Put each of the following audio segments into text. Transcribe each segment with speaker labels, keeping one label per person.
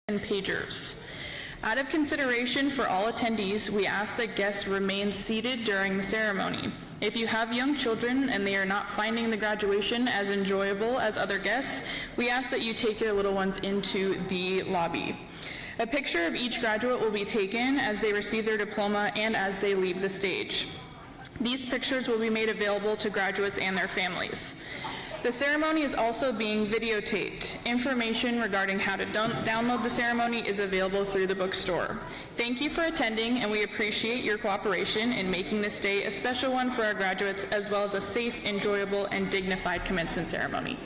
Speaker 1: and pagers. Out of consideration for all attendees, we ask that guests remain seated during the ceremony. If you have young children and they are not finding the graduation as enjoyable as other guests, we ask that you take your little ones into the lobby. A picture of each graduate will be taken as they receive their diploma and as they leave the stage. These pictures will be made available to graduates and their families. The ceremony is also being videotaped. Information regarding how to download the ceremony is available through the bookstore. Thank you for attending, and we appreciate your cooperation in making this day a special one for our graduates, as well as a safe, enjoyable, and dignified commencement ceremony.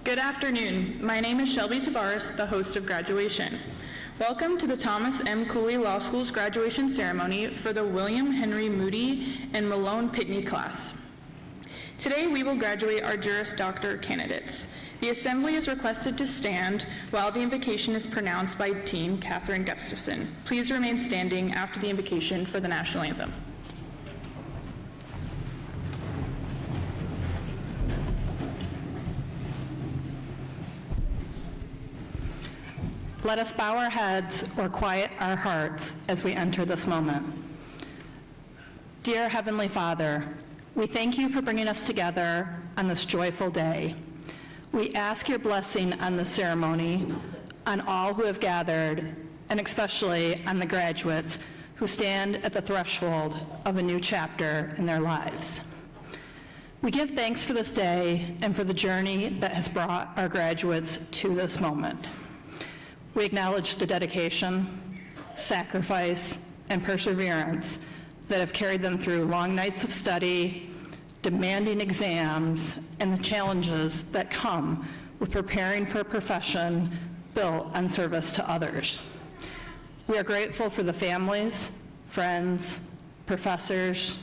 Speaker 1: Good afternoon. My name is Shelby Tavares, the host of graduation. Welcome to the Thomas M. Cooley Law School's graduation ceremony for the William Henry Moody and Malone Pitney class. Today we will graduate our Juris Doctor candidates. The assembly is requested to stand while the invocation is pronounced by Dean Catherine Gustafson. Please remain standing after the invocation for the national anthem.
Speaker 2: Let us bow our heads or quiet our hearts as we enter this moment. Dear Heavenly Father, we thank you for bringing us together on this joyful day. We ask your blessing on the ceremony, on all who have gathered, and especially on the graduates who stand at the threshold of a new chapter in their lives. We give thanks for this day and for the journey that has brought our graduates to this moment. We acknowledge the dedication, sacrifice, and perseverance that have carried them through long nights of study, demanding exams, and the challenges that come with preparing for a profession built on service to others. We are grateful for the families, friends, professors,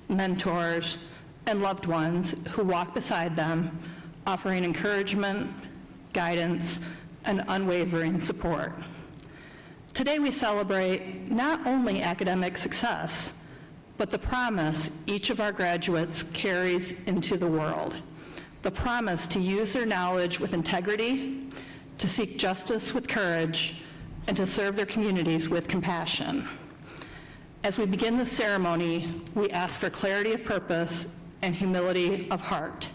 Speaker 2: mentors, and loved ones who walk beside them, offering encouragement, guidance, and unwavering support. Today we celebrate not only academic success, but the promise each of our graduates carries into the world. The promise to use their knowledge with integrity, to seek justice with courage, and to serve their communities with compassion. As we begin the ceremony, we ask for clarity of purpose and humility of heart.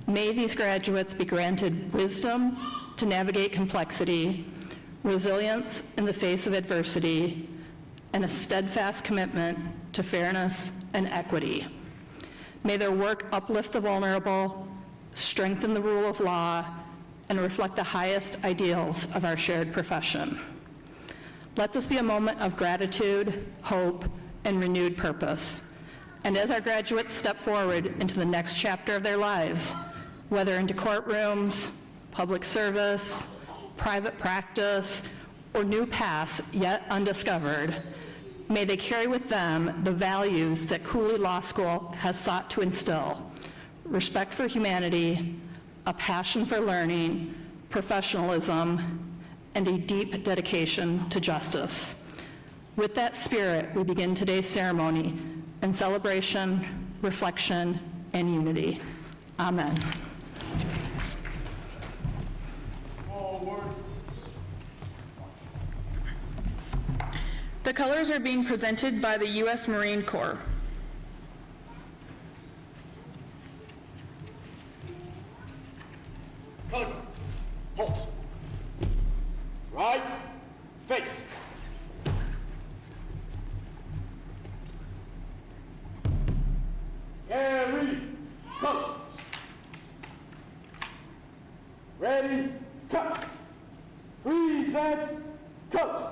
Speaker 2: May these graduates be granted wisdom to navigate complexity, resilience in the face of adversity, and a steadfast commitment to fairness and equity. May their work uplift the vulnerable, strengthen the rule of law, and reflect the highest ideals of our shared profession. Let this be a moment of gratitude, hope, and renewed purpose. And as our graduates step forward into the next chapter of their lives, whether into courtrooms, public service, private practice, or new paths yet undiscovered, may they carry with them the values that Cooley Law School has sought to instill: respect for humanity, a passion for learning, professionalism, and a deep dedication to justice. With that spirit, we begin today's ceremony in celebration, reflection, and unity. Amen.
Speaker 1: The colors are being presented by the U.S. Marine Corps.
Speaker 3: Color guard, halt. Right, face. Carry, color. Ready, cut. Present, color.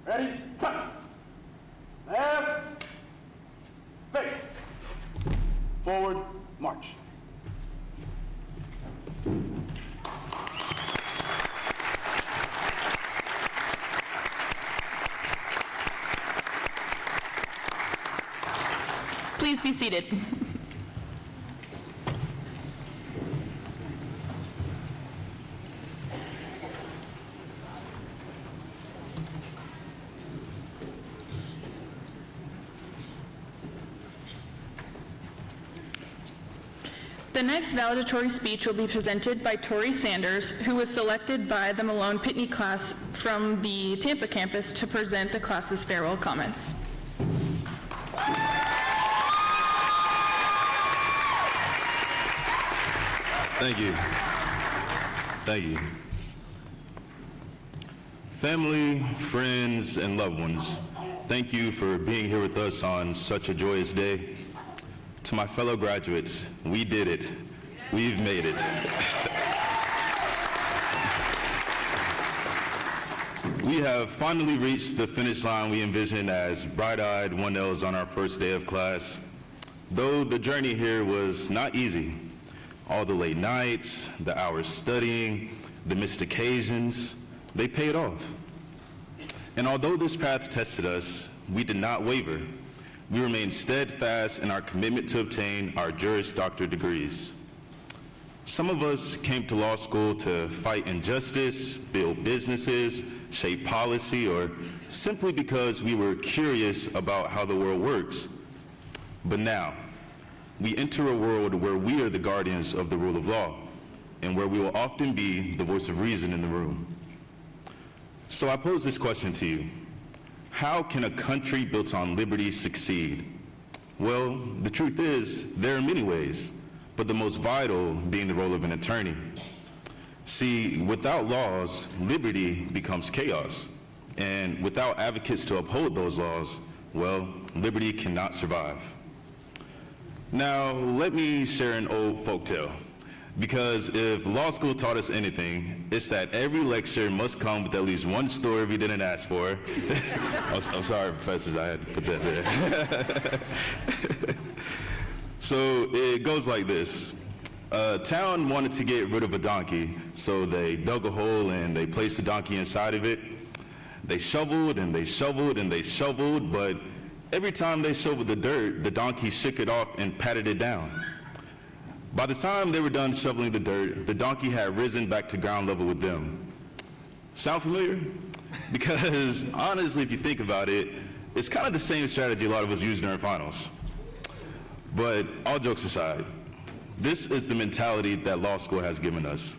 Speaker 3: Ready, cut. Left, face. Forward, march.
Speaker 1: Please be seated. The next valedictory speech will be presented by Tori Sanders, who was selected by the Malone Pitney class from the Tampa campus to present the class's farewell comments.
Speaker 4: Thank you. Thank you. Family, friends, and loved ones, thank you for being here with us on such a joyous day. To my fellow graduates, we did it. We've made it. We have finally reached the finish line we envisioned as bright-eyed 1Ls on our first day of class. Though the journey here was not easy. All the late nights, the hours studying, the missed occasions, they paid off. And although this path tested us, we did not waver. We remained steadfast in our commitment to obtain our Juris Doctor degrees. Some of us came to law school to fight injustice, build businesses, shape policy, or simply because we were curious about how the world works. But now, we enter a world where we are the guardians of the rule of law, and where we will often be the voice of reason in the room. So I pose this question to you. How can a country built on liberty succeed? Well, the truth is, there are many ways, but the most vital being the role of an attorney. See, without laws, liberty becomes chaos. And without advocates to uphold those laws, well, liberty cannot survive. Now, let me share an old folktale. Because if law school taught us anything, it's that every lecture must come with at least one story we didn't ask for. I'm sorry, professors, I had to put that there. So it goes like this. A town wanted to get rid of a donkey, so they dug a hole and they placed the donkey inside of it. They shoveled and they shoveled and they shoveled, but every time they shoveled the dirt, the donkey shook it off and patted it down. By the time they were done shoveling the dirt, the donkey had risen back to ground level with them. Sound familiar? Because honestly, if you think about it, it's kind of the same strategy a lot of us use during finals. But all jokes aside, this is the mentality that law school has given us.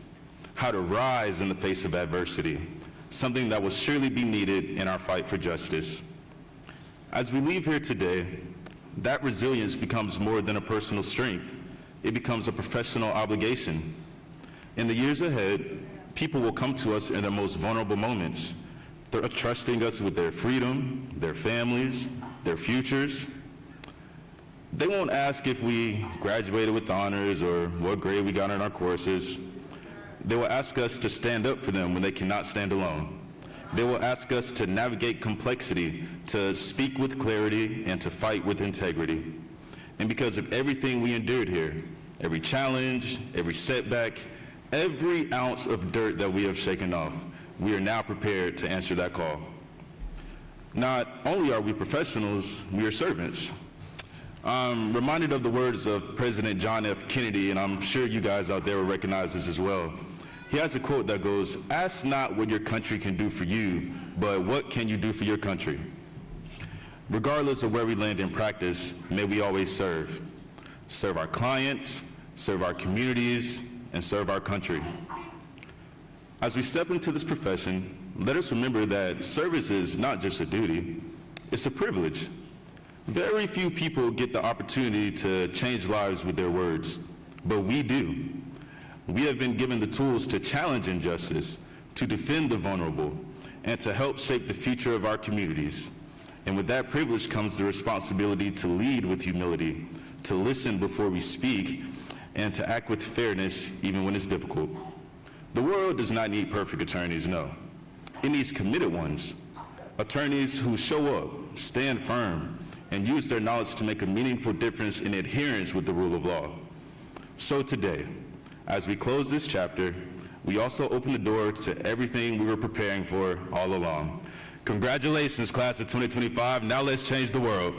Speaker 4: How to rise in the face of adversity, something that will surely be needed in our fight for justice. As we leave here today, that resilience becomes more than a personal strength. It becomes a professional obligation. In the years ahead, people will come to us in their most vulnerable moments. They're trusting us with their freedom, their families, their futures. They won't ask if we graduated with honors or what grade we got in our courses. They will ask us to stand up for them when they cannot stand alone. They will ask us to navigate complexity, to speak with clarity, and to fight with integrity. And because of everything we endured here, every challenge, every setback, every ounce of dirt that we have shaken off, we are now prepared to answer that call. Not only are we professionals, we are servants. I'm reminded of the words of President John F. Kennedy, and I'm sure you guys out there will recognize this as well. He has a quote that goes, "Ask not what your country can do for you, but what can you do for your country?" Regardless of where we land in practice, may we always serve. Serve our clients, serve our communities, and serve our country. As we step into this profession, let us remember that service is not just a duty, it's a privilege. Very few people get the opportunity to change lives with their words, but we do. We have been given the tools to challenge injustice, to defend the vulnerable, and to help shape the future of our communities. And with that privilege comes the responsibility to lead with humility, to listen before we speak, and to act with fairness even when it's difficult. The world does not need perfect attorneys, no. It needs committed ones. attorneys who show up, stand firm, and use their knowledge to make a meaningful difference in adherence with the rule of law. So today, as we close this chapter, we also open the door to everything we were preparing for all along. Congratulations, class of 2025. Now let's change the world.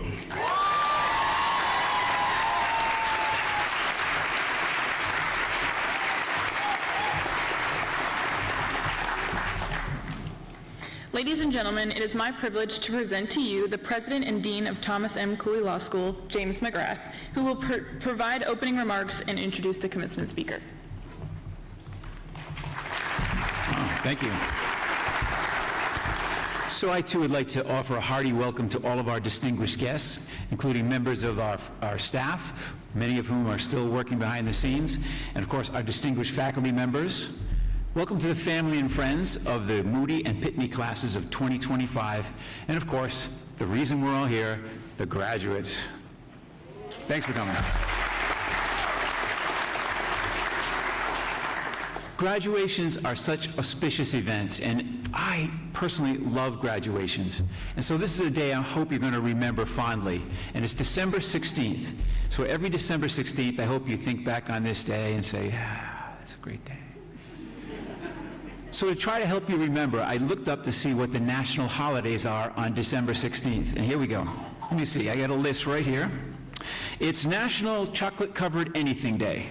Speaker 1: Ladies and gentlemen, it is my privilege to present to you the President and Dean of Thomas M. Cooley Law School, James McGrath, who will provide opening remarks and introduce the commencement speaker.
Speaker 5: Thank you. So I too would like to offer a hearty welcome to all of our distinguished guests, including members of our staff, many of whom are still working behind the scenes, and of course our distinguished faculty members. Welcome to the family and friends of the Moody and Pitney classes of 2025, and of course, the reason we're all here, the graduates. Thanks for coming. Graduations are such auspicious events, and I personally love graduations. And so this is a day I hope you're going to remember fondly, and it's December 16th. So every December 16th, I hope you think back on this day and say, that's a great day. So to try to help you remember, I looked up to see what the national holidays are on December 16th, and here we go. Let me see, I got a list right here. It's National Chocolate-Covered Anything Day.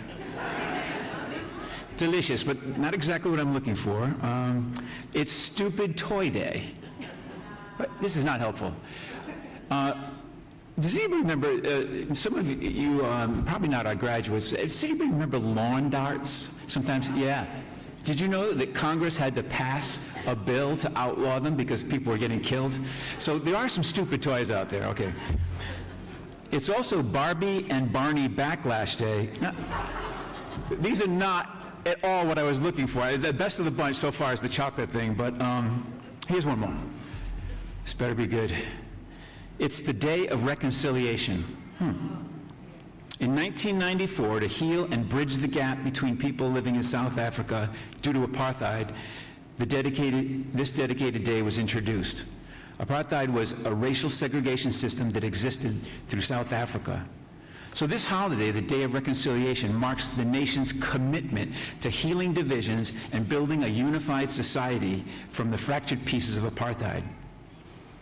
Speaker 5: Delicious, but not exactly what I'm looking for. It's Stupid Toy Day. This is not helpful. Does anybody remember, some of you, probably not our graduates, does anybody remember lawn darts? Sometimes, yeah. Did you know that Congress had to pass a bill to outlaw them because people were getting killed? So there are some stupid toys out there, okay. It's also Barbie and Barney Backlash Day. Now, these are not at all what I was looking for. The best of the bunch so far is the chocolate thing, but here's one more. This better be good. It's the Day of Reconciliation. In 1994, to heal and bridge the gap between people living in South Africa due to apartheid, this dedicated day was introduced. Apartheid was a racial segregation system that existed through South Africa. So this holiday, the Day of Reconciliation, marks the nation's commitment to healing divisions and building a unified society from the fractured pieces of apartheid.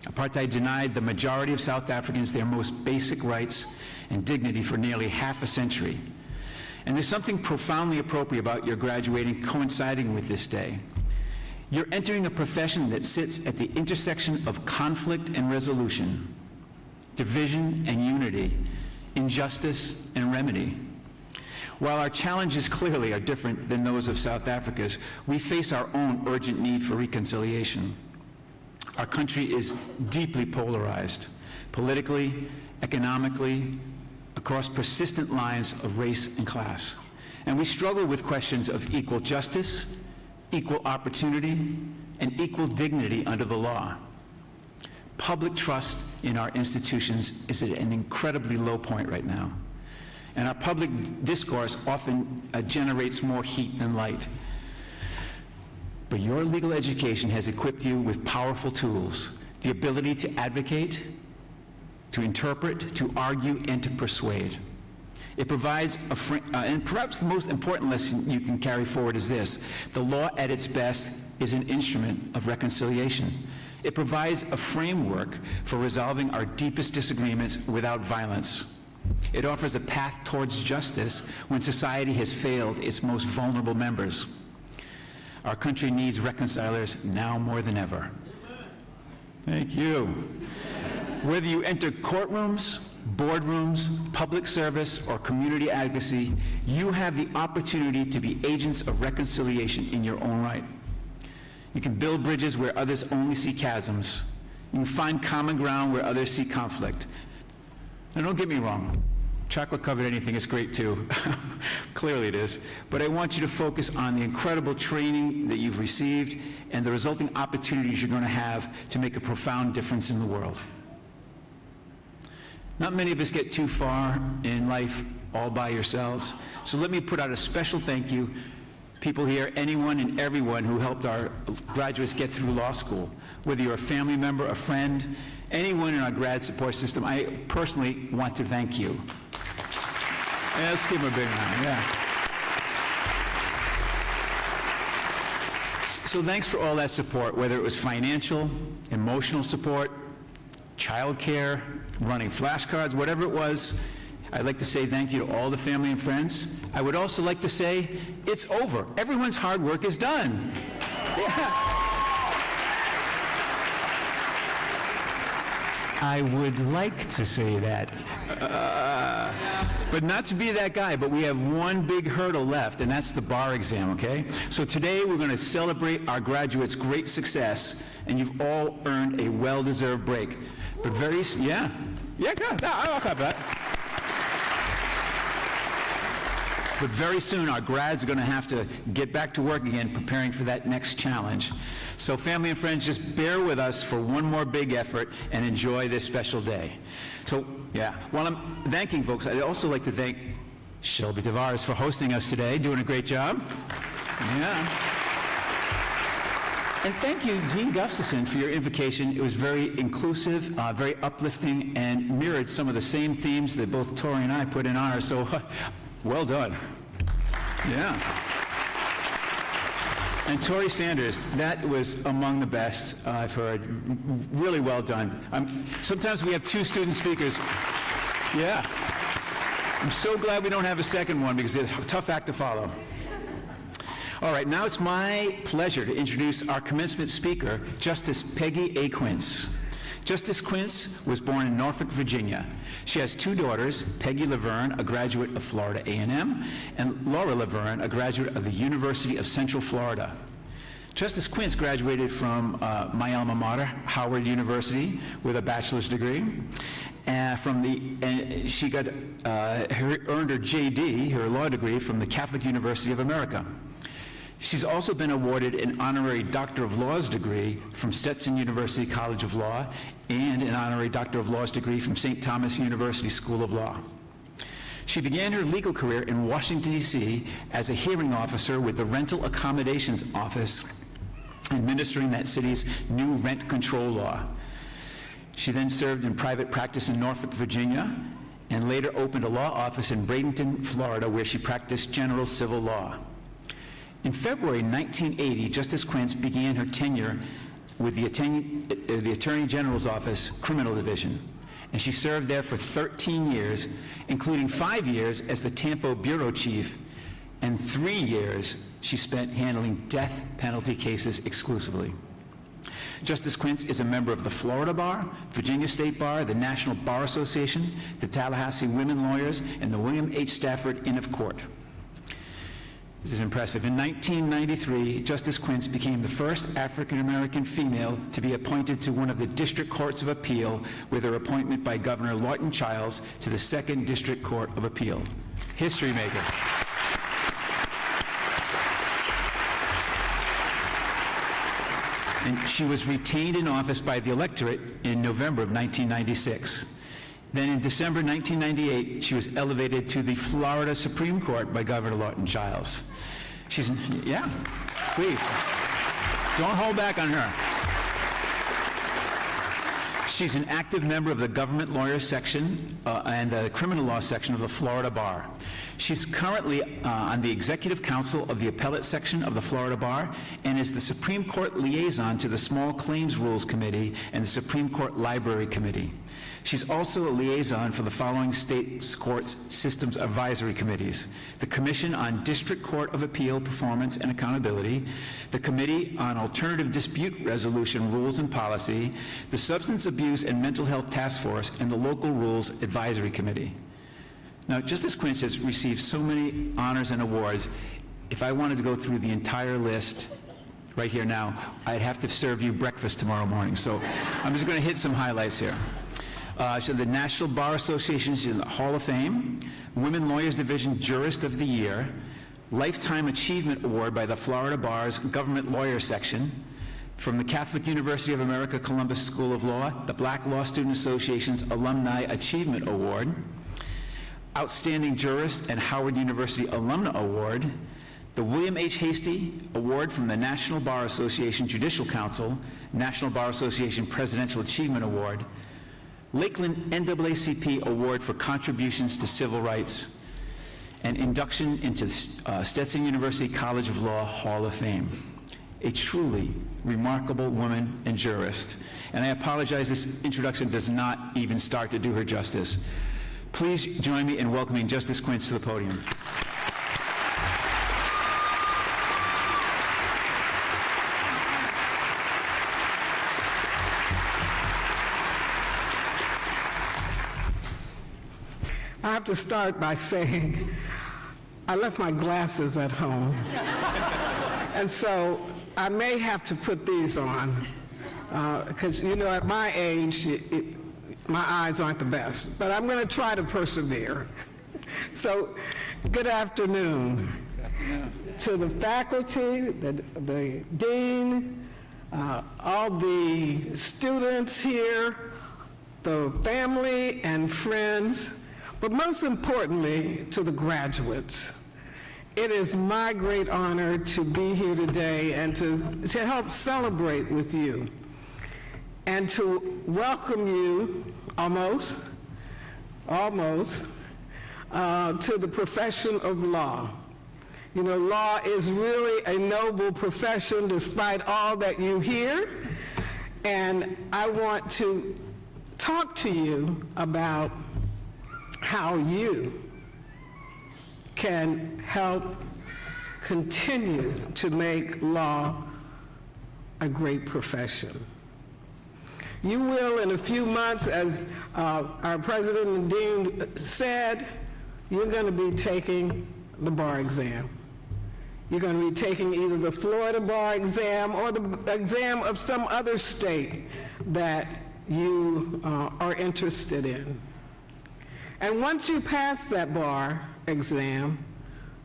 Speaker 5: Apartheid denied the majority of South Africans their most basic rights and dignity for nearly half a century. And there's something profoundly appropriate about your graduating coinciding with this day. You're entering a profession that sits at the intersection of conflict and resolution, division and unity, injustice and remedy. While our challenges clearly are different than those of South Africa's, we face our own urgent need for reconciliation. Our country is deeply polarized, politically, economically, across persistent lines of race and class. And we struggle with questions of equal justice, equal opportunity, and equal dignity under the law. Public trust in our institutions is at an incredibly low point right now. And our public discourse often generates more heat than light. But your legal education has equipped you with powerful tools, the ability to advocate, to interpret, to argue, and to persuade. It provides and perhaps the most important lesson you can carry forward is this: the law at its best is an instrument of reconciliation. It provides a framework for resolving our deepest disagreements without violence. It offers a path towards justice when society has failed its most vulnerable members. Our country needs reconcilers now more than ever. Thank you. Whether you enter courtrooms, boardrooms, public service, or community advocacy, you have the opportunity to be agents of reconciliation in your own right. You can build bridges where others only see chasms. You can find common ground where others see conflict. Now, don't get me wrong. Chocolate-covered anything is great too. Clearly it is. But I want you to focus on the incredible training that you've received and the resulting opportunities you're going to have to make a profound difference in the world. Not many of us get too far in life all by yourselves. So let me put out a special thank you people here, anyone and everyone who helped our graduates get through law school. Whether you're a family member, a friend, anyone in our grad support system, I personally want to thank you. Yeah, let's give them a big round, yeah. So thanks for all that support, whether it was financial, emotional support, childcare, running flashcards, whatever it was. I'd like to say thank you to all the family and friends. I would also like to say it's over. Everyone's hard work is done. Yeah. I would like to say that, but not to be that guy, but we have one big hurdle left, and that's the bar exam, okay? So today we're going to celebrate our graduates' great success, and you've all earned a well-deserved break. But yeah, good. I'll clap that. But very soon, our grads are going to have to get back to work again, preparing for that next challenge. So family and friends, just bear with us for one more big effort and enjoy this special day. So, yeah, while I'm thanking folks, I'd also like to thank Shelby Tavares for hosting us today, doing a great job. Yeah. And thank you, Dean Gustafson, for your invocation. It was very inclusive, very uplifting, and mirrored some of the same themes that both Tori and I put in ours. So, well done. Yeah. And Tori Sanders, that was among the best I've heard. Really well done. Sometimes we have two student speakers. Yeah. I'm so glad we don't have a second one because it's a tough act to follow. All right, now it's my pleasure to introduce our commencement speaker, Justice Peggy A. Quince. Justice Quince was born in Norfolk, Virginia. She has two daughters, Peggy Laverne, a graduate of Florida A&M, and Laura Laverne, a graduate of the University of Central Florida. Justice Quince graduated from my alma mater, Howard University, with a bachelor's degree. She got earned her JD, her law degree, from the Catholic University of America. She's also been awarded an honorary Doctor of Laws degree from Stetson University College of Law and an honorary Doctor of Laws degree from St. Thomas University School of Law. She began her legal career in Washington, D.C. as a hearing officer with the Rental Accommodations Office, administering that city's new rent control law. She then served in private practice in Norfolk, Virginia, and later opened a law office in Bradenton, Florida, where she practiced general civil law. In February 1980, Justice Quince began her tenure with the Attorney General's Office Criminal Division, and she served there for 13 years, including 5 years as the Tampa Bureau Chief, and 3 years she spent handling death penalty cases exclusively. Justice Quince is a member of the Florida Bar, Virginia State Bar, the National Bar Association, the Tallahassee Women Lawyers, and the William H. Stafford Inn of Court. This is impressive. In 1993, Justice Quince became the first African-American female to be appointed to one of the District Courts of Appeal with her appointment by Governor Lawton Chiles to the 2nd District Court of Appeal. History maker. And she was retained in office by the electorate in November of 1996. Then in December 1998, she was elevated to the Florida Supreme Court by Governor Lawton Chiles. Yeah, please. Don't hold back on her. She's an active member of the government lawyers section and the criminal law section of the Florida Bar. She's currently on the executive council of the appellate section of the Florida Bar and is the Supreme Court liaison to the Small Claims Rules Committee and the Supreme Court Library Committee. She's also a liaison for the following state courts systems advisory committees: the Commission on District Court of Appeal Performance and Accountability, the Committee on Alternative Dispute Resolution Rules and Policy, the Substance Abuse and Mental Health Task Force, and the Local Rules Advisory Committee. Now, Justice Quince has received so many honors and awards. If I wanted to go through the entire list right here now, I'd have to serve you breakfast tomorrow morning. So I'm just going to hit some highlights here. So the National Bar Association is in the Hall of Fame, Women Lawyers Division Jurist of the Year, Lifetime Achievement Award by the Florida Bar's Government Lawyer Section, from the Catholic University of America Columbus School of Law, the Black Law Student Association's Alumni Achievement Award, Outstanding Jurist and Howard University Alumna Award, the William H. Hasty Award from the National Bar Association Judicial Council, National Bar Association Presidential Achievement Award, Lakeland NAACP Award for Contributions to Civil Rights, and induction into Stetson University College of Law Hall of Fame. A truly remarkable woman and jurist. And I apologize, this introduction does not even start to do her justice. Please join me in welcoming Justice Quince to the podium.
Speaker 6: I have to start by saying I left my glasses at home, and so I may have to put these on, because, you know, at my age, my eyes aren't the best, but I'm going to try to persevere. So, good afternoon to the faculty, the dean, all the students here, the family and friends, but most importantly, to the graduates. It is my great honor to be here today and to help celebrate with you and to welcome you almost, to the profession of law. You know, law is really a noble profession despite all that you hear, and I want to talk to you about how you can help continue to make law a great profession. You will, in a few months, as our president and dean said, you're going to be taking the bar exam. You're going to be taking either the Florida bar exam or the exam of some other state that you are interested in. And once you pass that bar exam,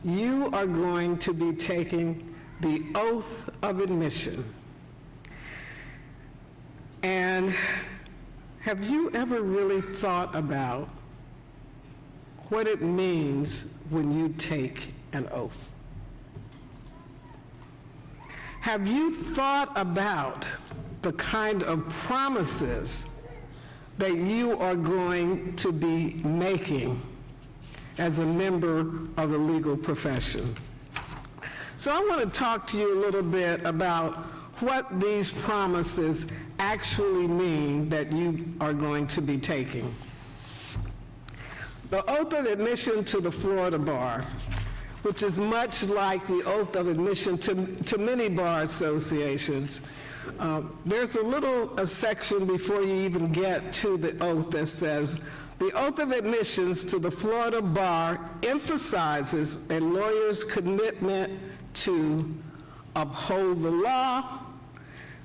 Speaker 6: you are going to be taking the oath of admission. And have you ever really thought about what it means when you take an oath? Have you thought about the kind of promises that you are going to be making as a member of the legal profession? So I want to talk to you a little bit about what these promises actually mean that you are going to be taking. The oath of admission to the Florida bar, which is much like the oath of admission to many bar associations, there's a section before you even get to the oath that says, the oath of admissions to the Florida bar emphasizes a lawyer's commitment to uphold the law,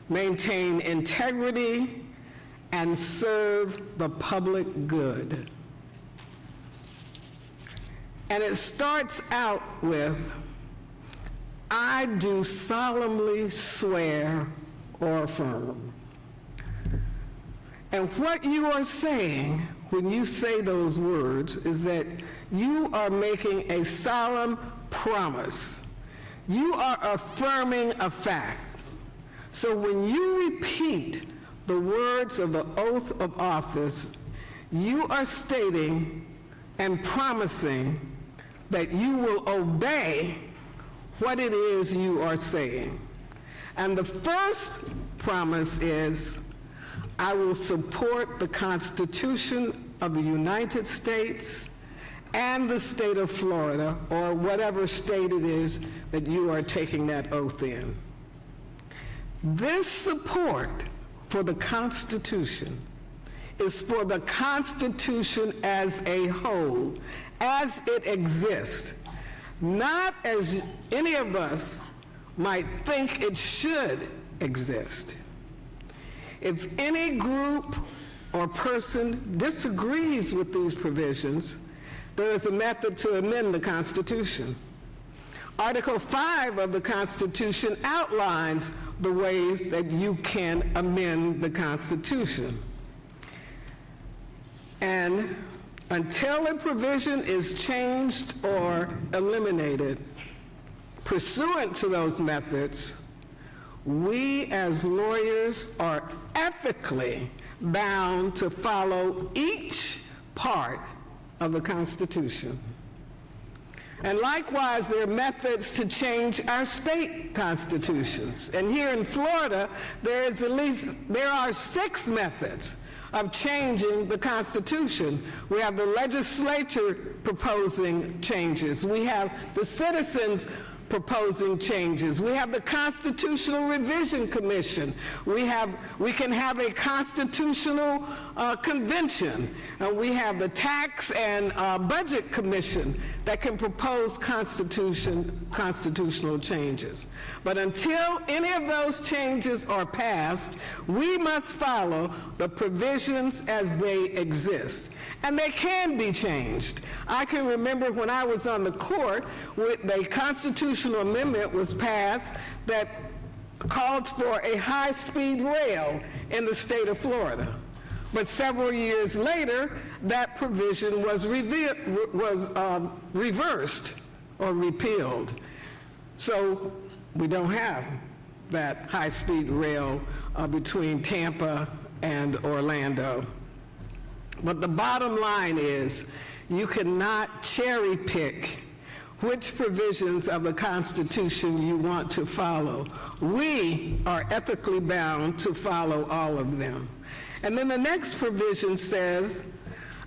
Speaker 6: maintain integrity, and serve the public good. And it starts out with, I do solemnly swear or affirm. And what you are saying when you say those words is that you are making a solemn promise. You are affirming a fact. So when you repeat the words of the oath of office, you are stating and promising that you will obey what it is you are saying. And the first promise is, I will support the Constitution of the United States and the state of Florida, or whatever state it is that you are taking that oath in. This support for the Constitution is for the Constitution as a whole, as it exists, not as any of us might think it should exist. If any group or person disagrees with these provisions, there is a method to amend the Constitution. Article 5 of the Constitution outlines the ways that you can amend the Constitution. And until a provision is changed or eliminated, Pursuant to those methods, we as lawyers are ethically bound to follow each part of the Constitution. And likewise, there are methods to change our state constitutions. And here in Florida, there are 6 methods of changing the Constitution. We have the legislature proposing changes. We have the citizens proposing changes. We have the Constitutional Revision Commission. We can have a constitutional convention. We have the Tax and Budget Commission that can propose constitutional changes. But until any of those changes are passed, we must follow the provisions as they exist. And they can be changed. I can remember when I was on the court, the constitutional amendment was passed that called for a high-speed rail in the state of Florida. But several years later, that provision was reversed or repealed. So we don't have that high-speed rail between Tampa and Orlando. But the bottom line is, you cannot cherry pick which provisions of the Constitution you want to follow. We are ethically bound to follow all of them. And then the next provision says,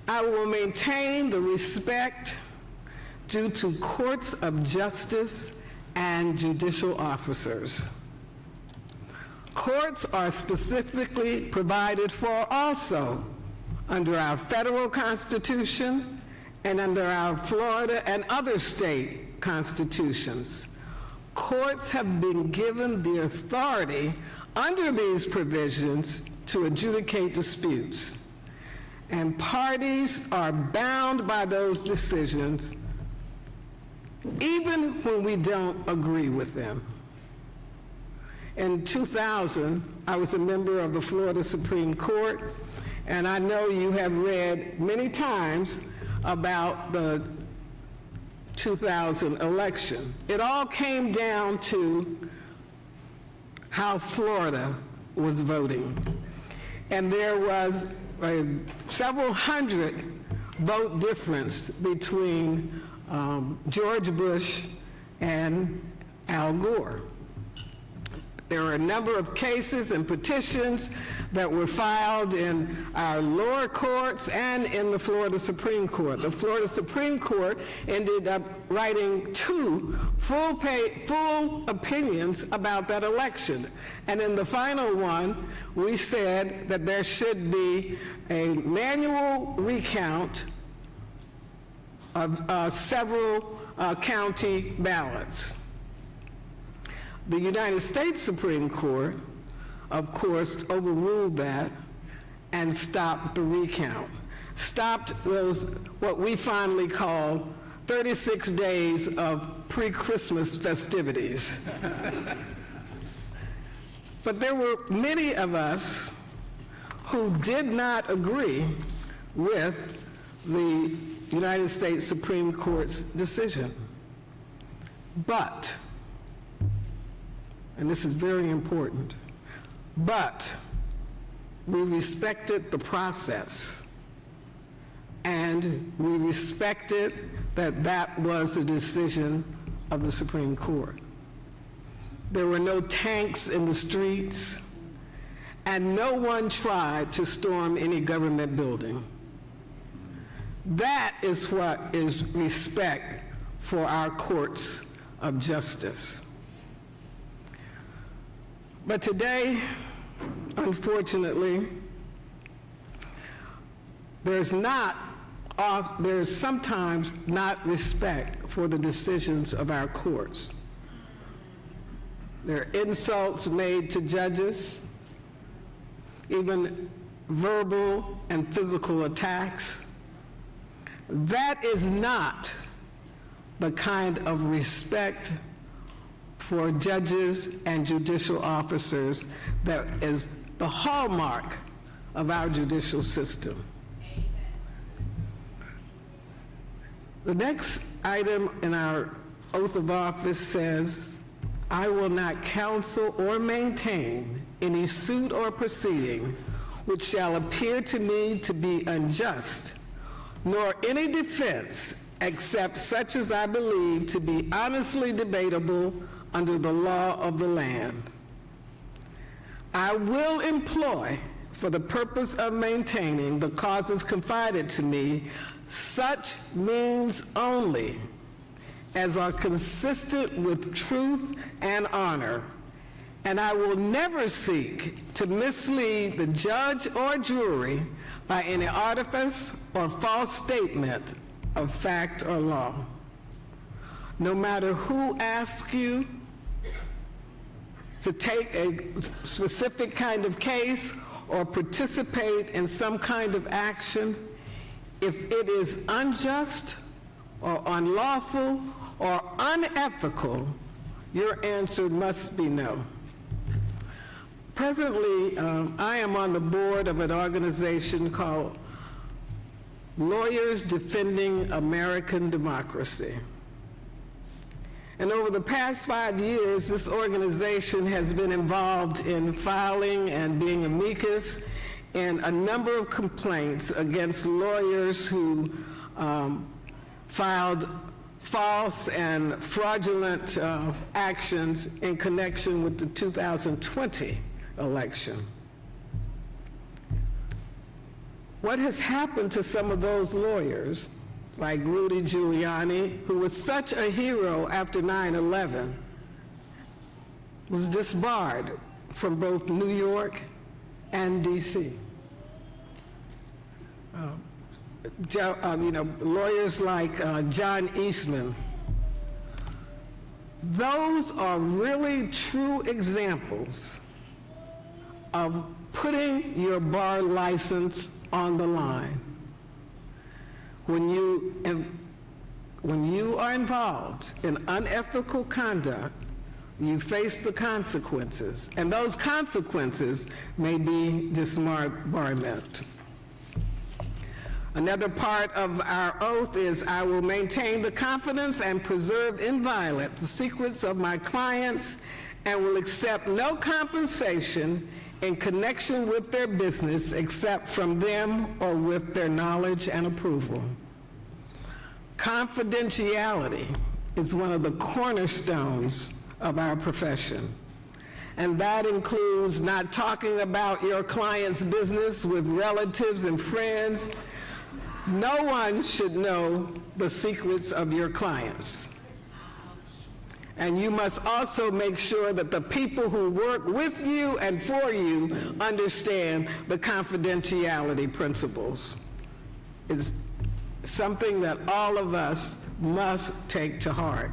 Speaker 6: I will maintain the respect due to courts of justice and judicial officers. Courts are specifically provided for also under our federal Constitution and under our Florida and other state constitutions. Courts have been given the authority under these provisions to adjudicate disputes, and parties are bound by those decisions even when we don't agree with them. In 2000, I was a member of the Florida Supreme Court, and I know you have read many times about the 2000 election. It all came down to how Florida was voting. And there was a several hundred vote difference between George Bush and Al Gore. There were a number of cases and petitions that were filed in our lower courts and in the Florida Supreme Court. The Florida Supreme Court ended up writing 2 full opinions about that election. And in the final one, we said that there should be a manual recount of several county ballots. The United States Supreme Court, of course, overruled that and stopped the recount. Stopped those, what we fondly call 36 days of pre-Christmas festivities. But there were many of us who did not agree with the United States Supreme Court's decision. But, and this is very important, but we respected the process, and we respected that that was the decision of the Supreme Court. There were no tanks in the streets, and no one tried to storm any government building. That is what is respect for our courts of justice. But today, unfortunately, there's sometimes not respect for the decisions of our courts. There are insults made to judges, even verbal and physical attacks. That is not the kind of respect for judges and judicial officers that is the hallmark of our judicial system. The next item in our oath of office says, "I will not counsel or maintain any suit or proceeding which shall appear to me to be unjust, nor any defense except such as I believe to be honestly debatable under the law of the land. I will employ, for the purpose of maintaining the causes confided to me, such means only as are consistent with truth and honor, and I will never seek to mislead the judge or jury by any artifice or false statement of fact or law. No matter who asks you to take a specific kind of case or participate in some kind of action, if it is unjust or unlawful or unethical, your answer must be no." Presently, I am on the board of an organization called Lawyers Defending American Democracy. And over the past 5 years, this organization has been involved in filing and being amicus in a number of complaints against lawyers who filed false and fraudulent actions in connection with the 2020 election. What has happened to some of those lawyers, like Rudy Giuliani, who was such a hero after 9/11, was disbarred from both New York and D.C. Lawyers like John Eastman. Those are really true examples of putting your bar license on the line. When you are involved in unethical conduct, you face the consequences, and those consequences may be disbarment. Another part of our oath is, "I will maintain the confidence and preserve inviolate the secrets of my clients and will accept no compensation in connection with their business except from them or with their knowledge and approval." Confidentiality is one of the cornerstones of our profession, and that includes not talking about your client's business with relatives and friends. No one should know the secrets of your clients. And you must also make sure that the people who work with you and for you understand the confidentiality principles. It's something that all of us must take to heart.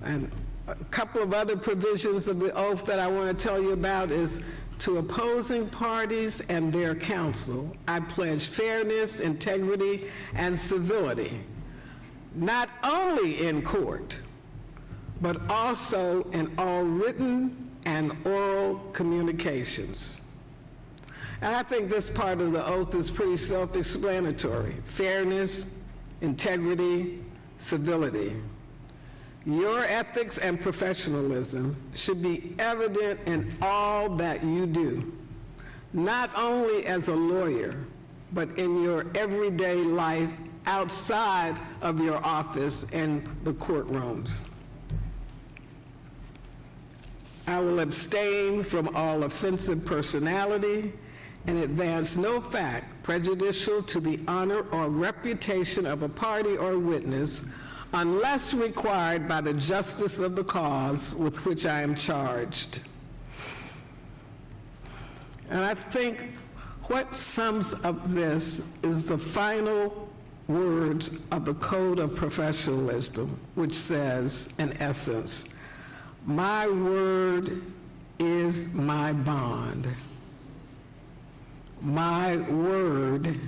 Speaker 6: And a couple of other provisions of the oath that I want to tell you about is, to opposing parties and their counsel, I pledge fairness, integrity, and civility, not only in court, but also in all written and oral communications. And I think this part of the oath is pretty self-explanatory. Fairness, integrity, civility. Your ethics and professionalism should be evident in all that you do, not only as a lawyer, but in your everyday life outside of your office and the courtrooms. I will abstain from all offensive personality and advance no fact prejudicial to the honor or reputation of a party or witness unless required by the justice of the cause with which I am charged. And I think what sums up this is the final words of the Code of Professionalism, which says, in essence, "My word is my bond. My word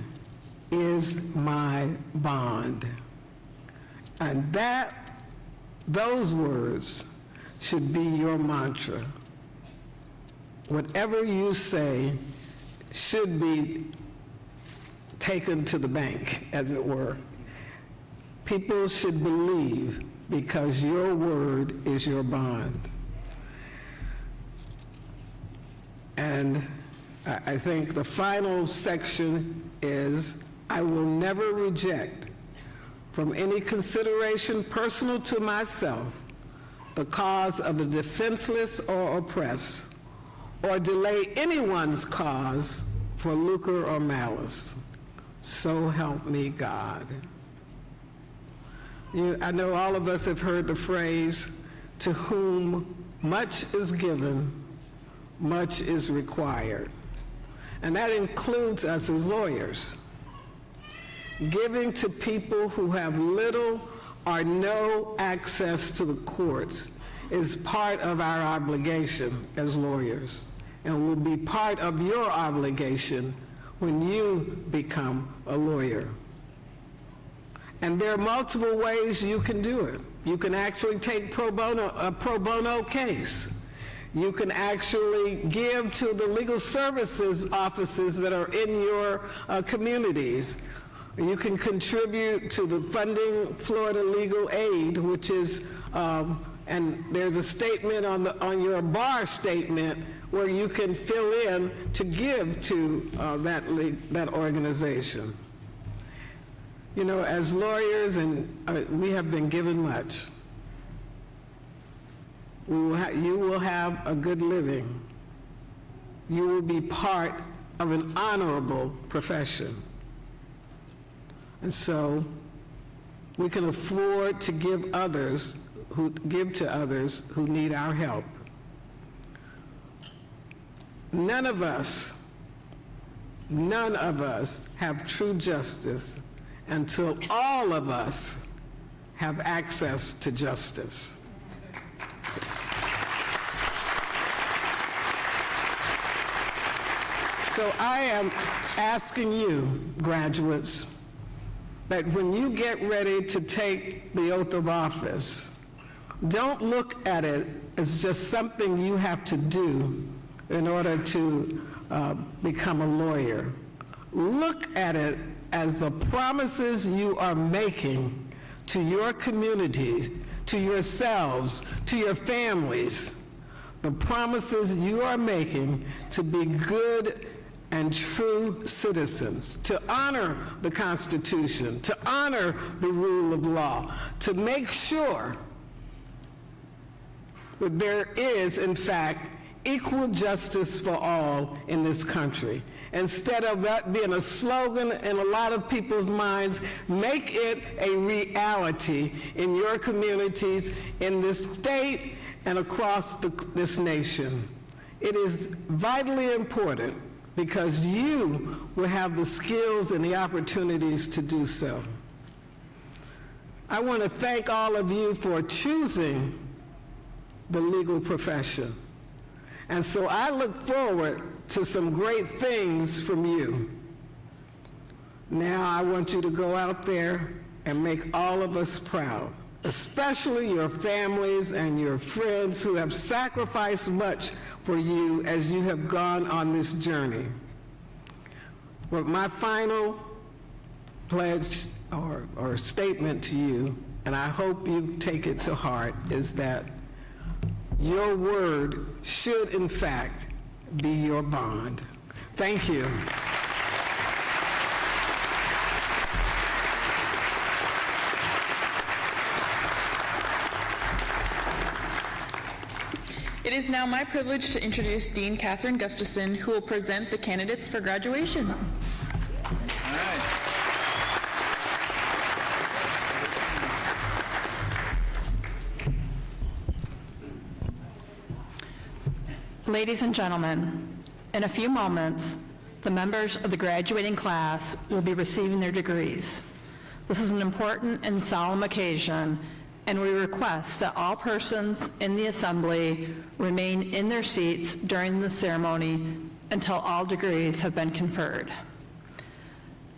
Speaker 6: is my bond." And those words should be your mantra. Whatever you say should be taken to the bank, as it were. People should believe because your word is your bond. And I think the final section is, I will never reject, from any consideration personal to myself, the cause of the defenseless or oppressed, or delay anyone's cause for lucre or malice. So help me God. I know all of us have heard the phrase, to whom much is given, much is required. And that includes us as lawyers. Giving to people who have little or no access to the courts is part of our obligation as lawyers, and will be part of your obligation when you become a lawyer. And there are multiple ways you can do it. You can actually take a pro bono case. You can actually give to the legal services offices that are in your communities. You can contribute to the Funding Florida Legal Aid, which is, and there's a statement on your bar statement where you can fill in to give to that organization. You know, as lawyers, and we have been given much. You will have a good living. You will be part of an honorable profession. And so we can afford to give to others who need our help. None of us have true justice until all of us have access to justice. So I am asking you, graduates, that when you get ready to take the oath of office, don't look at it as just something you have to do in order to become a lawyer. Look at it as the promises you are making to your communities, to yourselves, to your families, the promises you are making to be good and true citizens, to honor the Constitution, to honor the rule of law, to make sure that there is, in fact, equal justice for all in this country. Instead of that being a slogan in a lot of people's minds, make it a reality in your communities, in this state, and across this nation. It is vitally important because you will have the skills and the opportunities to do so. I want to thank all of you for choosing the legal profession. And so I look forward to some great things from you. Now I want you to go out there and make all of us proud, especially your families and your friends who have sacrificed much for you as you have gone on this journey. But my final pledge or statement to you, and I hope you take it to heart, is that your word should, in fact, be your bond. Thank you.
Speaker 1: It is now my privilege to introduce Dean Catherine Gustafson, who will present the candidates for graduation.
Speaker 2: Ladies and gentlemen, in a few moments, the members of the graduating class will be receiving their degrees. This is an important and solemn occasion, and we request that all persons in the assembly remain in their seats during the ceremony until all degrees have been conferred.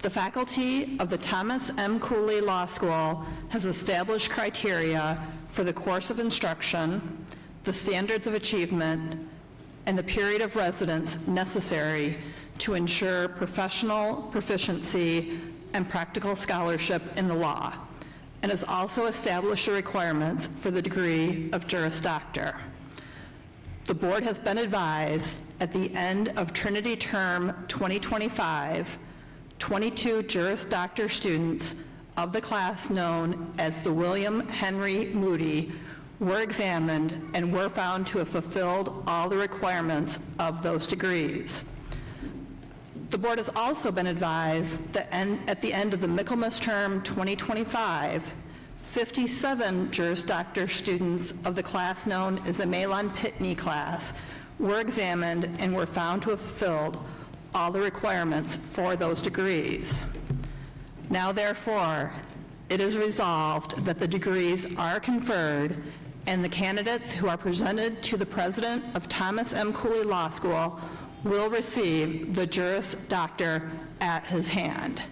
Speaker 2: The faculty of the Thomas M. Cooley Law School has established criteria for the course of instruction, the standards of achievement, and the period of residence necessary to ensure professional proficiency and practical scholarship in the law, and has also established the requirements for the degree of Juris Doctor. The board has been advised at the end of Trinity Term 2025, 22 Juris Doctor students of the class known as the William Henry Moody were examined and were found to have fulfilled all the requirements of those degrees. The board has also been advised that at the end of the Michaelmas Term 2025, 57 Juris Doctor students of the class known as the Malon-Pitney class were examined and were found to have fulfilled all the requirements for those degrees. Now therefore, it is resolved that the degrees are conferred and the candidates who are presented to the president of Thomas M. Cooley Law School will receive the Juris Doctor at his hand.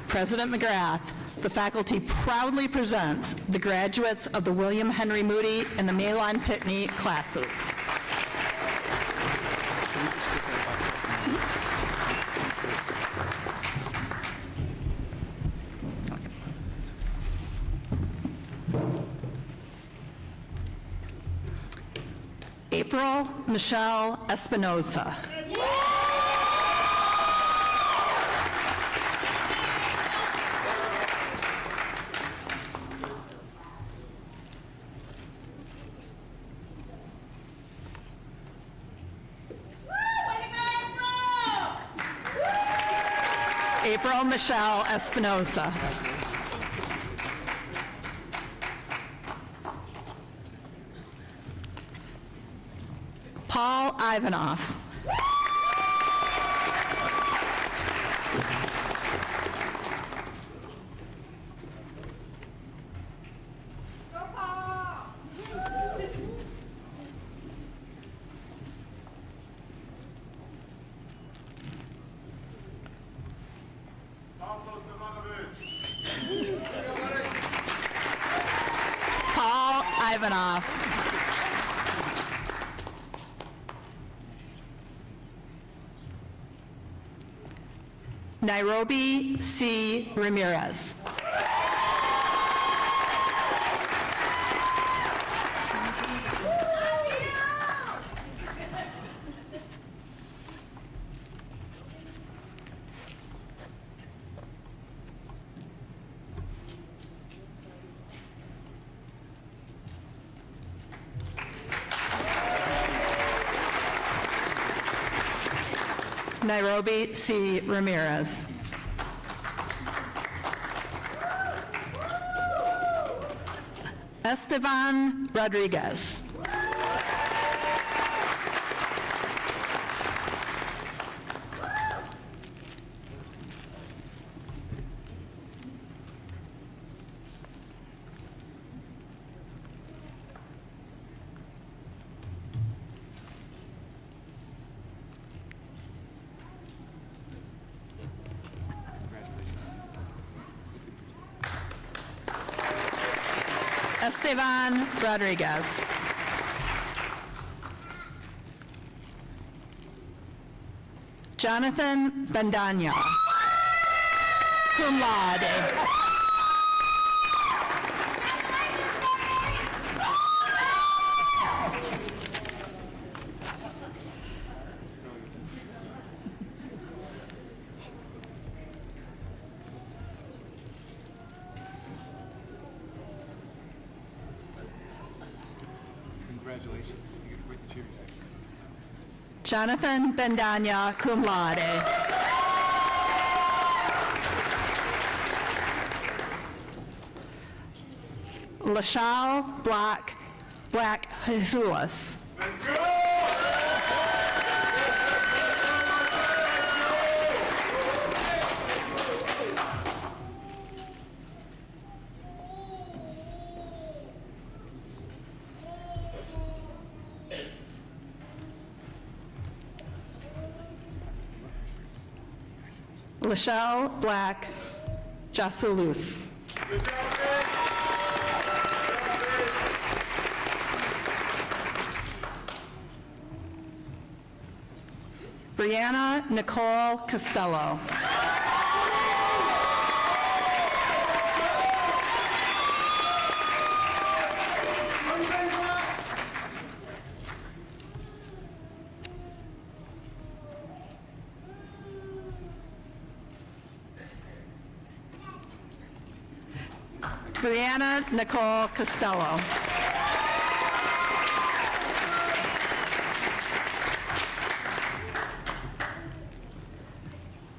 Speaker 2: President McGrath, the faculty proudly presents the graduates of the William Henry Moody and the Malon-Pitney classes. April Michelle Espinosa. April Michelle Espinosa. Paul Ivanoff. Paul Ivanoff. Nairobi C. Ramirez. Nairobi C. Ramirez. Esteban Rodriguez. Esteban Rodriguez. Jonathan Bandanya, cum laude.
Speaker 7: Congratulations. You get to break the cheering section.
Speaker 2: Jonathan Bandanya, cum laude. Lashal Black Jesus. Lashal Black Jasulus. Brianna Nicole Costello. Brianna Nicole Costello.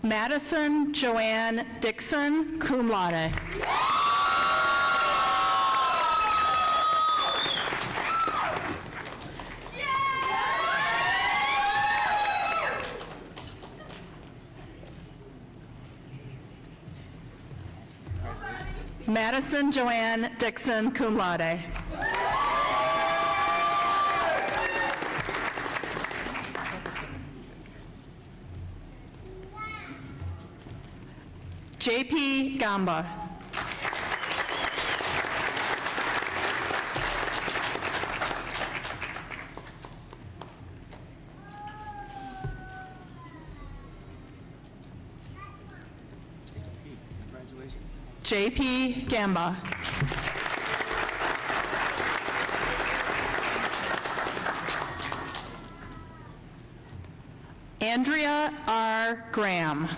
Speaker 2: Madison Joanne Dixon, cum laude. Madison Joanne Dixon, cum laude. JP Gamba.
Speaker 7: Congratulations.
Speaker 2: JP Gamba. Andrea R. Graham.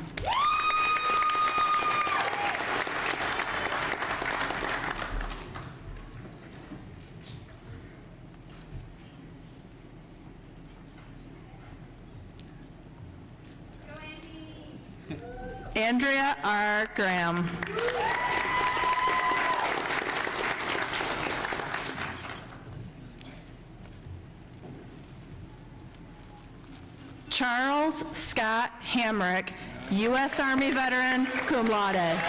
Speaker 2: Andrea R. Graham. Charles Scott Hamrick, U.S. Army veteran, cum laude.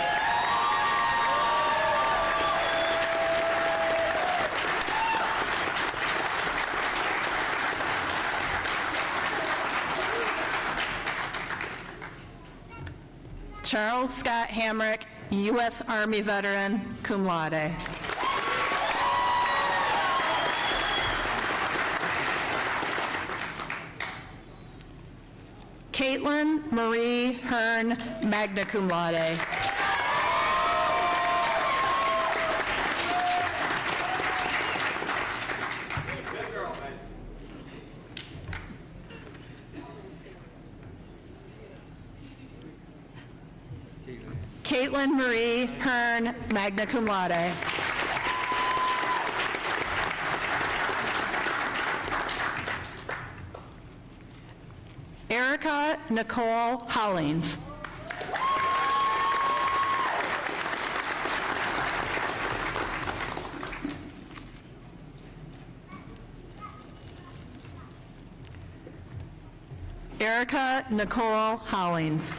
Speaker 2: Charles Scott Hamrick, U.S. Army veteran, cum laude. Caitlin Marie Hearn, magna cum laude. Caitlin Marie Hearn, magna cum laude. Erica Nicole Hollings. Erica Nicole Hollings.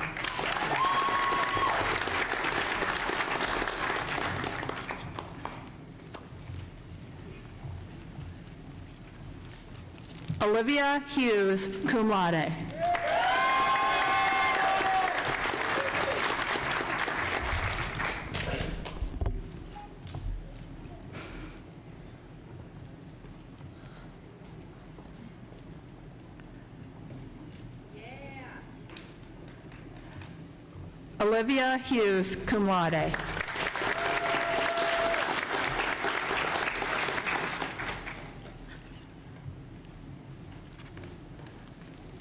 Speaker 2: Olivia Hughes, cum laude. Olivia Hughes, cum laude.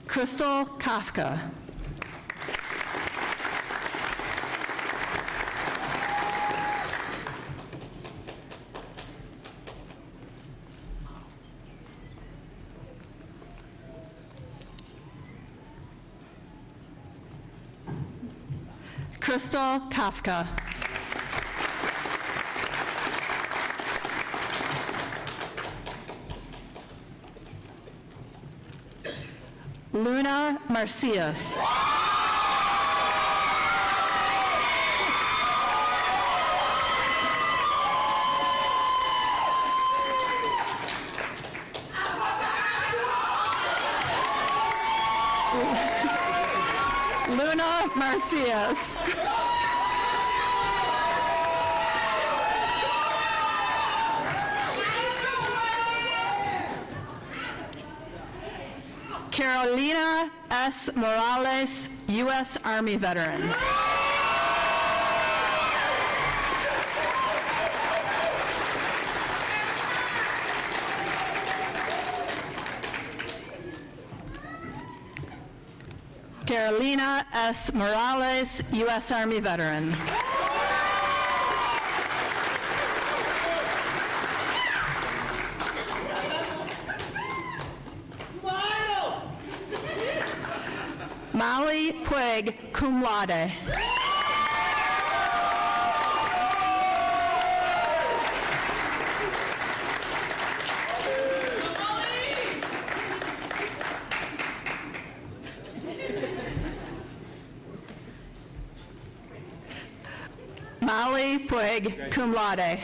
Speaker 2: Crystal Kafka. Crystal Kafka. Luna Marcius. Luna Marcius. Carolina S. Morales, U.S. Army veteran. Carolina S. Morales, U.S. Army veteran. Molly Puig, cum laude. Molly Puig, cum laude.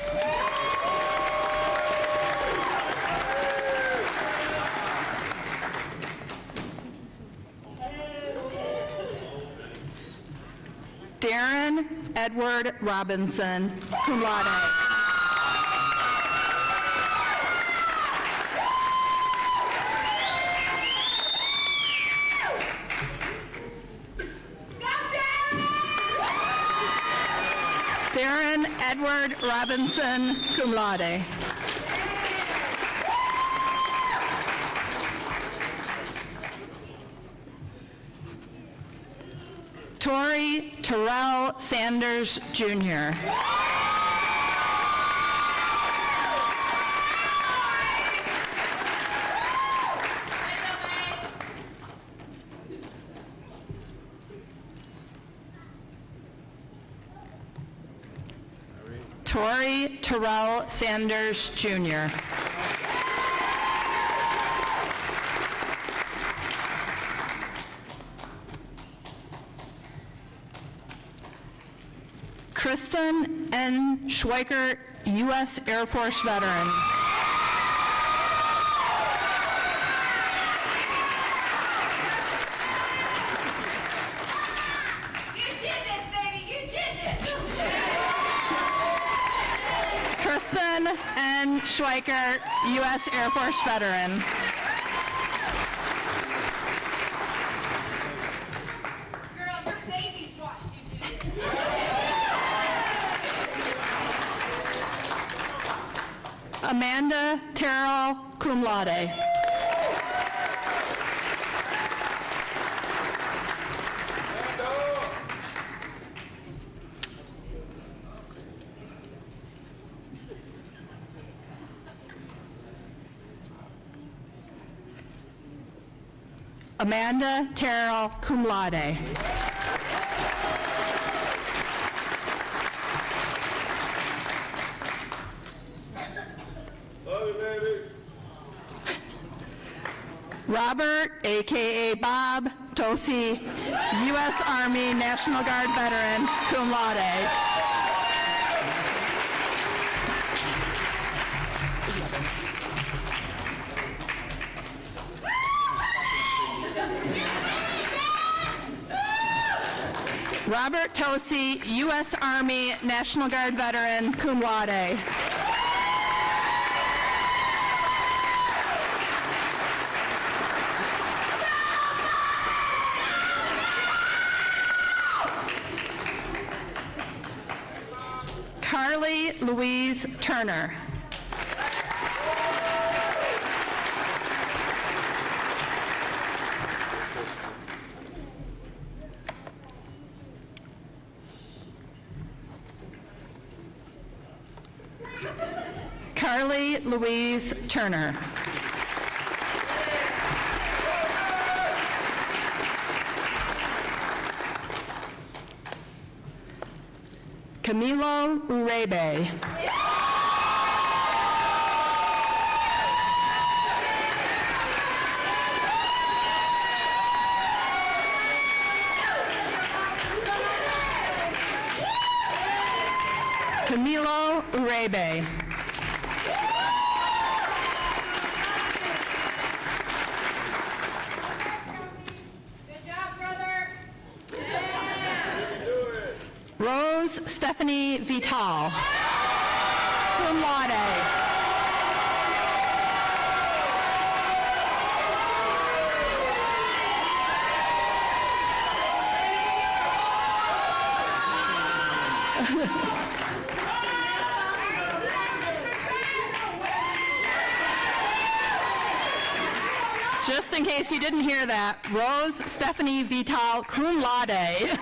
Speaker 2: Darren Edward Robinson, cum laude. Darren Edward Robinson, cum laude. Tori Terrell Sanders, Jr. Tori Terrell Sanders, Jr. Kristen N. Schweikert, U.S. Air Force veteran.
Speaker 8: You did this, baby! You did this!
Speaker 2: Kristen N. Schweikert, U.S. Air Force veteran.
Speaker 8: Girl, your baby's watched you do this.
Speaker 2: Amanda Terrell, cum laude. Amanda Terrell, cum laude. Robert, a.k.a. Bob Tosi, U.S. Army National Guard veteran, cum laude. Robert Tosi, U.S. Army National Guard veteran, cum laude. Carly Louise Turner. Carly Louise Turner. Camilo Uribe. Camilo Uribe.
Speaker 8: Good job, brother!
Speaker 2: Rose Stephanie Vital, cum laude. Just in case you didn't hear that, Rose Stephanie Vital, cum laude.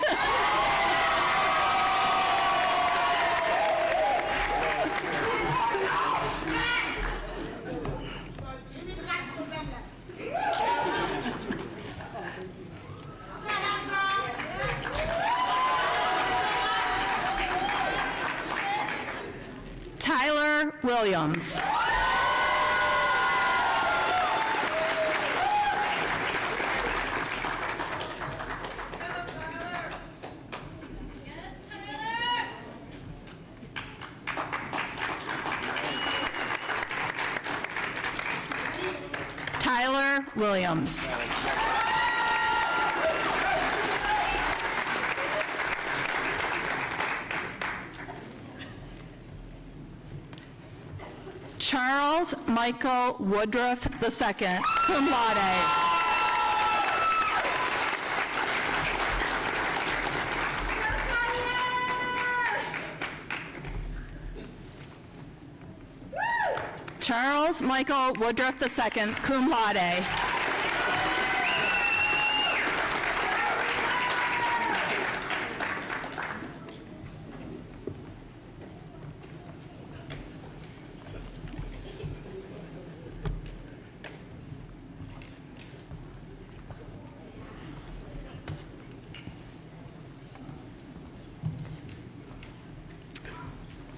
Speaker 2: Tyler Williams. Tyler Williams. Charles Michael Woodruff II, cum laude. Charles Michael Woodruff II, cum laude.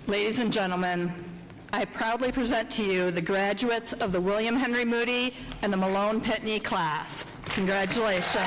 Speaker 2: Ladies and gentlemen, I proudly present to you the graduates of the William Henry Moody and the Malone Pitney class. Congratulations.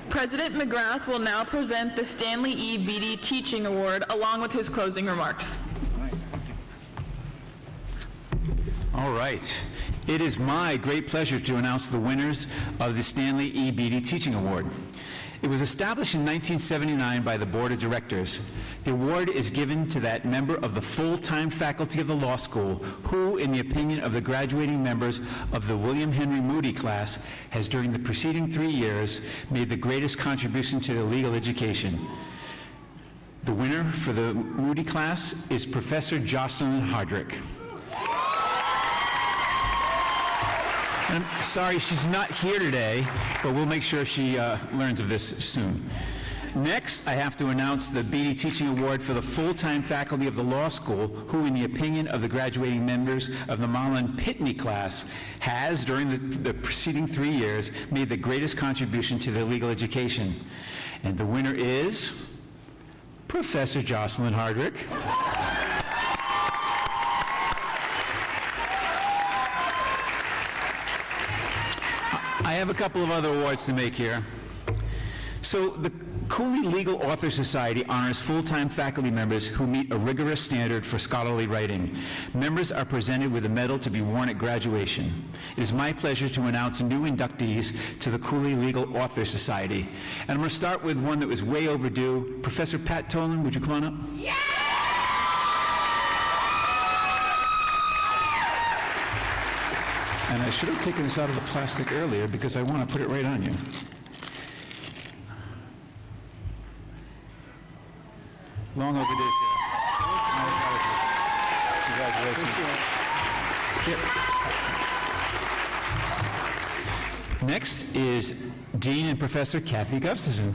Speaker 1: President McGrath will now present the Stanley E. Beatty Teaching Award along with his closing remarks.
Speaker 5: All right. It is my great pleasure to announce the winners of the Stanley E. Beatty Teaching Award. It was established in 1979 by the Board of Directors. The award is given to that member of the full-time faculty of the law school who, in the opinion of the graduating members of the William Henry Moody class, has during the preceding 3 years made the greatest contribution to their legal education. The winner for the Moody class is Professor Jocelyn Hardrick. I'm sorry she's not here today, but we'll make sure she learns of this soon. Next, I have to announce the Beatty Teaching Award for the full-time faculty of the law school, who, in the opinion of the graduating members of the Malone Pitney class, has, during the preceding 3 years, made the greatest contribution to their legal education. And the winner is Professor Jocelyn Hardrick. I have a couple of other awards to make here. So the Cooley Legal Author Society honors full-time faculty members who meet a rigorous standard for scholarly writing. Members are presented with a medal to be worn at graduation. It is my pleasure to announce new inductees to the Cooley Legal Author Society. And I'm going to start with one that was way overdue. Professor Pat Tolan, would you come on up? Yeah! And I should have taken this out of the plastic earlier because I want to put it right on you. Long overdue, sir. Congratulations. Yep. Next is Dean and Professor Kathy Gustafson.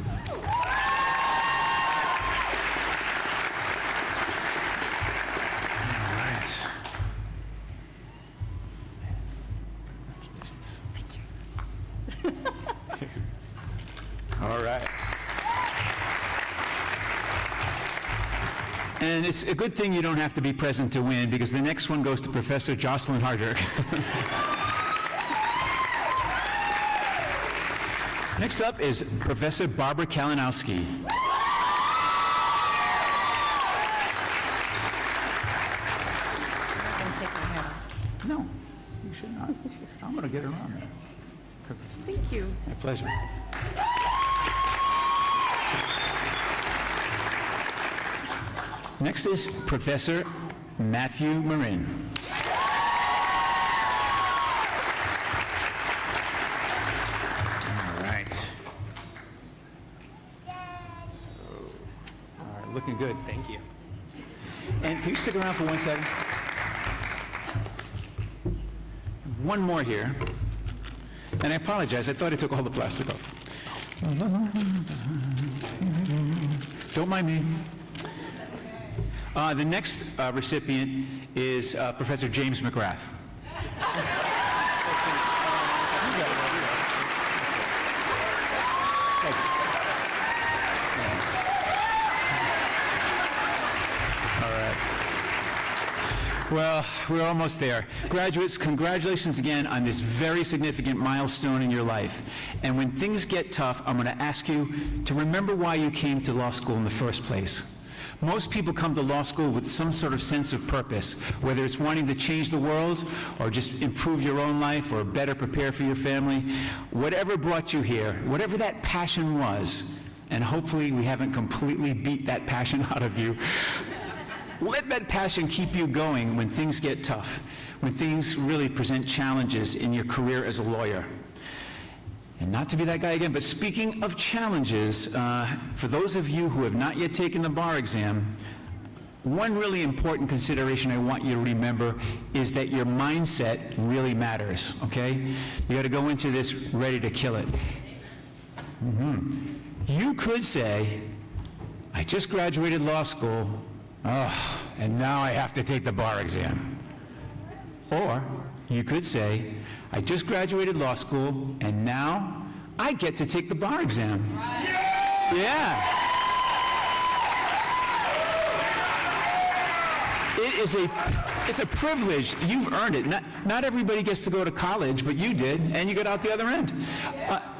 Speaker 5: All right. And it's a good thing you don't have to be present to win, because the next one goes to Professor Jocelyn Hardrick. Next up is Professor Barbara Kalinowski. get her on.
Speaker 1: Thank you.
Speaker 5: My pleasure. Next is Professor Matthew Marin. All right. All right, looking good. Thank you. And can you stick around for 1 second? One more here. And I apologize, I thought I took all the plastic off. Don't mind me. The next recipient is Professor James McGrath. Well, we're almost there. Graduates, congratulations again on this very significant milestone in your life. And when things get tough, I'm going to ask you to remember why you came to law school in the first place. Most people come to law school with some sort of sense of purpose, whether it's wanting to change the world or just improve your own life or better prepare for your family. Whatever brought you here, whatever that passion was, and hopefully we haven't completely beat that passion out of you, let that passion keep you going when things get tough, when things really present challenges in your career as a lawyer. And not to be that guy again, but speaking of challenges, for those of you who have not yet taken the bar exam, one really important consideration I want you to remember is that your mindset really matters, okay? You got to go into this ready to kill it. You could say, I just graduated law school, and now I have to take the bar exam. Or you could say, I just graduated law school, and now I get to take the bar exam. Yeah. It's a privilege. You've earned it. Not everybody gets to go to college, but you did, and you got out the other end.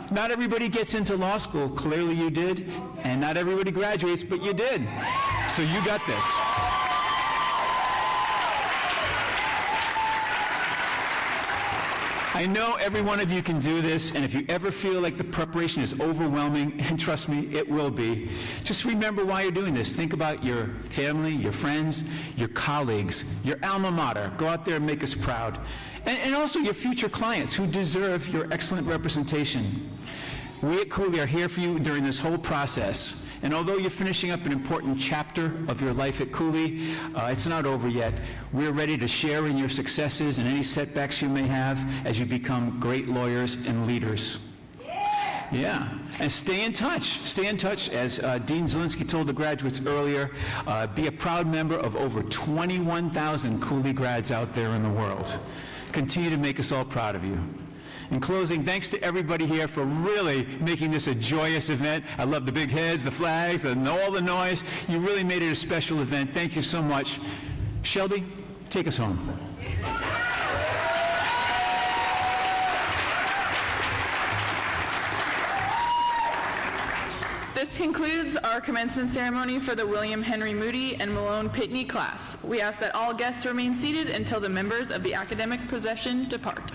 Speaker 5: Not everybody gets into law school. Clearly you did. And not everybody graduates, but you did. So you got this. I know every one of you can do this, and if you ever feel like the preparation is overwhelming, and trust me, it will be, just remember why you're doing this. Think about your family, your friends, your colleagues, your alma mater. Go out there and make us proud. And also your future clients who deserve your excellent representation. We at Cooley are here for you during this whole process. And although you're finishing up an important chapter of your life at Cooley, it's not over yet. We're ready to share in your successes and any setbacks you may have as you become great lawyers and leaders. Yeah, and stay in touch. Stay in touch, as Dean Zielinski told the graduates earlier. Be a proud member of over 21,000 Cooley grads out there in the world. Continue to make us all proud of you. In closing, thanks to everybody here for really making this a joyous event. I love the big heads, the flags, and all the noise. You really made it a special event. Thank you so much. Shelby, take us home.
Speaker 1: This concludes our commencement ceremony for the William Henry Moody and Malone Pitney class. We ask that all guests remain seated until the members of the academic procession depart.